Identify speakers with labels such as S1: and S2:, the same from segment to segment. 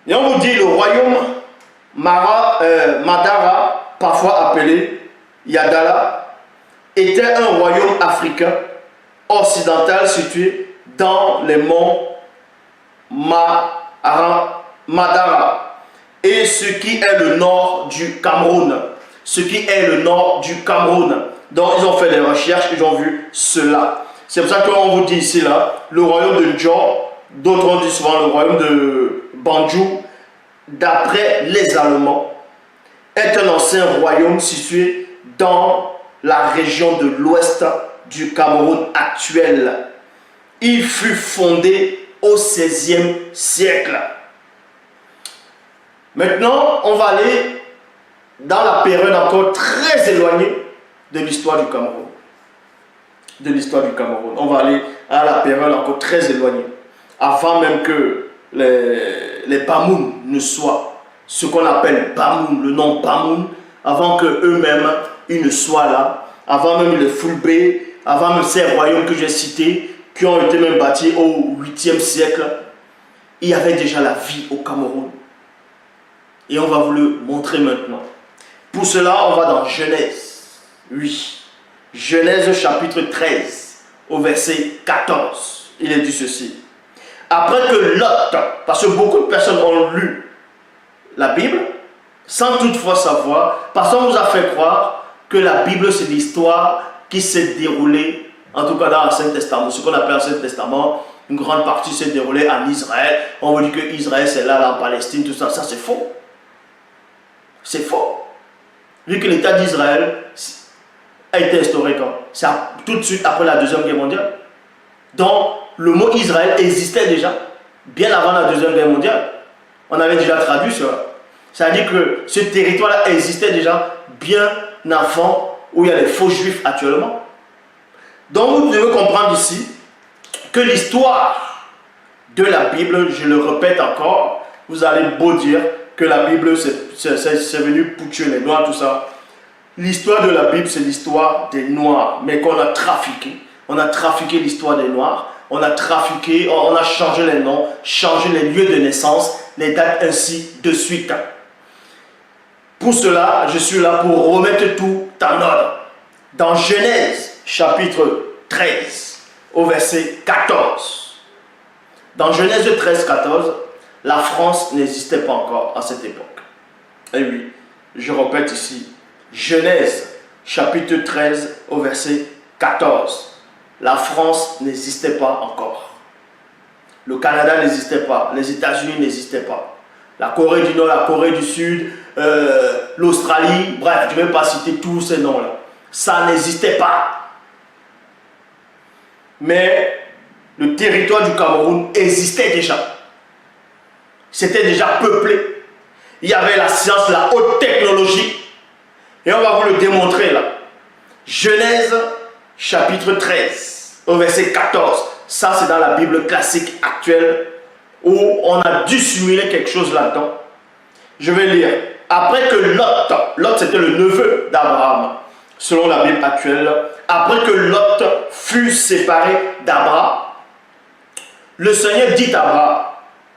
S1: Et on vous dit le royaume Madara, parfois appelé Yadala, était un royaume africain occidental situé dans les monts Madara et ce qui est le nord du Cameroun. Ce qui est le nord du Cameroun. Donc ils ont fait des recherches, ils ont vu cela. C'est pour ça qu'on vous dit ici, là, le royaume de Ndjor, d'autres on dit souvent le royaume de Banjou, d'après les Allemands, est un ancien royaume situé dans la région de l'ouest du Cameroun actuel. Il fut fondé au XVIe siècle. Maintenant, on va aller dans la période encore très éloignée de l'histoire du Cameroun. On va aller à la période encore très éloignée. Avant même que les Bamoun ne soient ce qu'on appelle Bamoun, le nom Bamoun, avant qu'eux-mêmes ils ne soient là, avant même les Fulbé, avant même ces royaumes que j'ai cités, qui ont été même bâtis au 8e siècle, il y avait déjà la vie au Cameroun. Et on va vous le montrer maintenant. Pour cela, on va dans Genèse. Oui. Genèse chapitre 13, au verset 14. Il est dit ceci. Après que Lot, parce que beaucoup de personnes ont lu la Bible, sans toutefois savoir, parce qu'on nous a fait croire que la Bible c'est l'histoire qui s'est déroulée, en tout cas dans l'Ancien Testament, ce qu'on appelle l'Ancien Testament, une grande partie s'est déroulée en Israël. On vous dit que Israël c'est là, en Palestine, tout ça, ça c'est faux. C'est faux. Vu que l'État d'Israël a été instauré quand? C'est tout de suite après la Deuxième Guerre mondiale. Donc, le mot Israël existait déjà, bien avant la Deuxième Guerre mondiale. On avait déjà traduit cela. Ça veut dire que ce territoire-là existait déjà bien avant où il y a les faux juifs actuellement. Donc, vous devez comprendre ici que l'histoire de la Bible, je le répète encore, vous allez beau dire que la Bible, c'est venu pour tuer les Noirs, tout ça. L'histoire de la Bible, c'est l'histoire des Noirs, mais qu'on a trafiqué. On a trafiqué l'histoire des Noirs, on a trafiqué, on a changé les noms, changé les lieux de naissance, les dates ainsi de suite. Pour cela, je suis là pour remettre tout en ordre. Dans Genèse, chapitre 13, au verset 14. Dans Genèse 13, 14, la France n'existait pas encore à cette époque. Et oui, je répète ici, Genèse, chapitre 13, au verset 14. La France n'existait pas encore. Le Canada n'existait pas. Les États-Unis n'existaient pas. La Corée du Nord, la Corée du Sud, l'Australie, bref, je ne vais pas citer tous ces noms-là. Ça n'existait pas. Mais le territoire du Cameroun existait déjà. C'était déjà peuplé. Il y avait la science, la haute technologie. Et on va vous le démontrer là. Genèse, chapitre 13, au verset 14. Ça, c'est dans la Bible classique actuelle où on a dû simuler quelque chose là-dedans. Je vais lire. Après que Lot c'était le neveu d'Abraham, selon la Bible actuelle. Après que Lot fut séparé d'Abraham, le Seigneur dit à Abraham,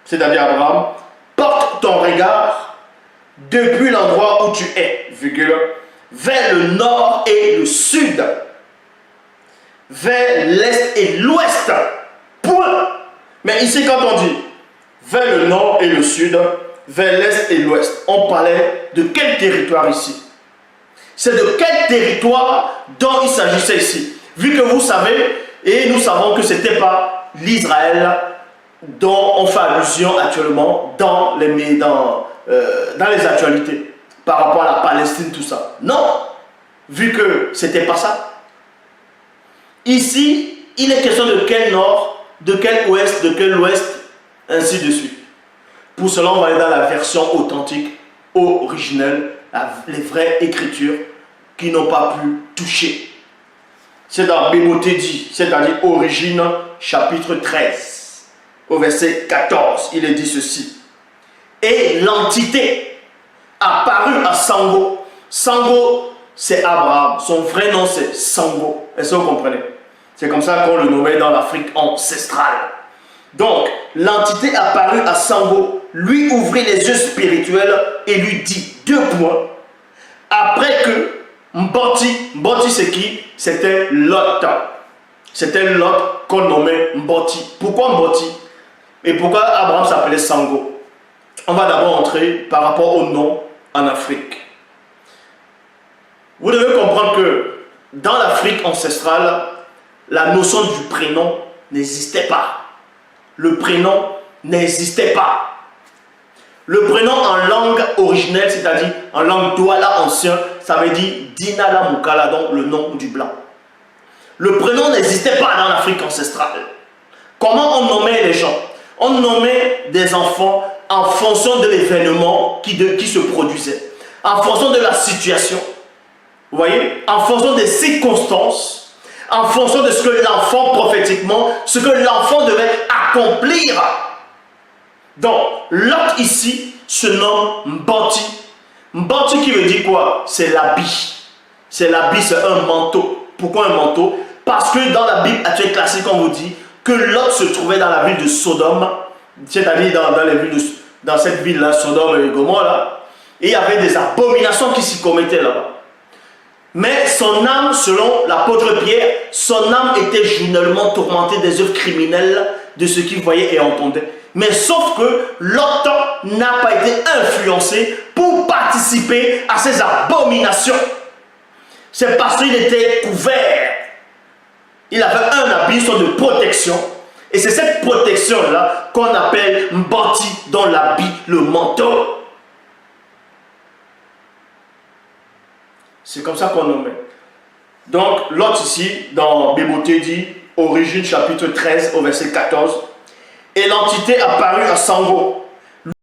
S1: c'est-à-dire Abraham, porte ton regard depuis l'endroit où tu es, virgule, vers le nord et le sud, vers l'est et l'ouest, point. Mais ici, quand on dit vers le nord et le sud, vers l'est et l'ouest, on parlait de quel territoire ici? C'est de quel territoire dont il s'agissait ici? Vu que vous savez, et nous savons que ce n'était pas l'Israël dont on fait allusion actuellement dans les actualités, par rapport à la Palestine, tout ça. Non, vu que ce n'était pas ça. Ici, il est question de quel nord, de quel ouest, ainsi de suite. Pour cela, on va aller dans la version authentique, originelle, les vraies écritures qui n'ont pas pu toucher. C'est dans Bémotédi, c'est-à-dire Origine, chapitre 13, au verset 14, il est dit ceci. Et l'entité apparut à Sango. Sango, c'est Abraham. Son vrai nom, c'est Sango. Est-ce que vous comprenez? C'est comme ça qu'on le nommait dans l'Afrique ancestrale. Donc, l'entité apparue à Sango lui ouvrit les yeux spirituels et lui dit, 2 points, après que Mboti c'est qui? C'était Lot. C'était Lot qu'on nommait Mboti. Pourquoi Mboti? Et pourquoi Abraham s'appelait Sango? On va d'abord entrer par rapport au nom en Afrique. Vous devez comprendre que dans l'Afrique ancestrale, la notion du prénom n'existait pas. Le prénom n'existait pas. Le prénom en langue originelle, c'est-à-dire en langue douala ancien, ça veut dire Dinala Mukala, donc le nom du blanc. Le prénom n'existait pas dans l'Afrique ancestrale. Comment on nommait les gens? On nommait des enfants en fonction de l'événement qui se produisait, en fonction de la situation, vous voyez, en fonction des circonstances, en fonction de ce que l'enfant prophétiquement, ce que l'enfant devait accomplir. Donc, Lot ici se nomme Mboti. Mboti qui veut dire quoi? C'est l'habit. C'est l'habit, c'est un manteau. Pourquoi un manteau? Parce que dans la Bible actuelle classique, on vous dit que Lot se trouvait dans la ville de Sodome, c'est-à-dire dans cette ville-là, Sodome et Gomorrhe, là, et il y avait des abominations qui s'y commettaient là-bas. Mais son âme, selon l'apôtre Pierre, son âme était journellement tourmentée des œuvres criminelles de ce qu'il voyait et entendait. Mais sauf que Lot n'a pas été influencé pour participer à ces abominations. C'est parce qu'il était couvert. Il avait un habit de protection. Et c'est cette protection-là qu'on appelle Mboti, dans l'habit, le manteau. C'est comme ça qu'on nomme. Donc, Lot ici, dans Béboté dit, Origine chapitre 13 au verset 14, et l'entité apparut à Sango.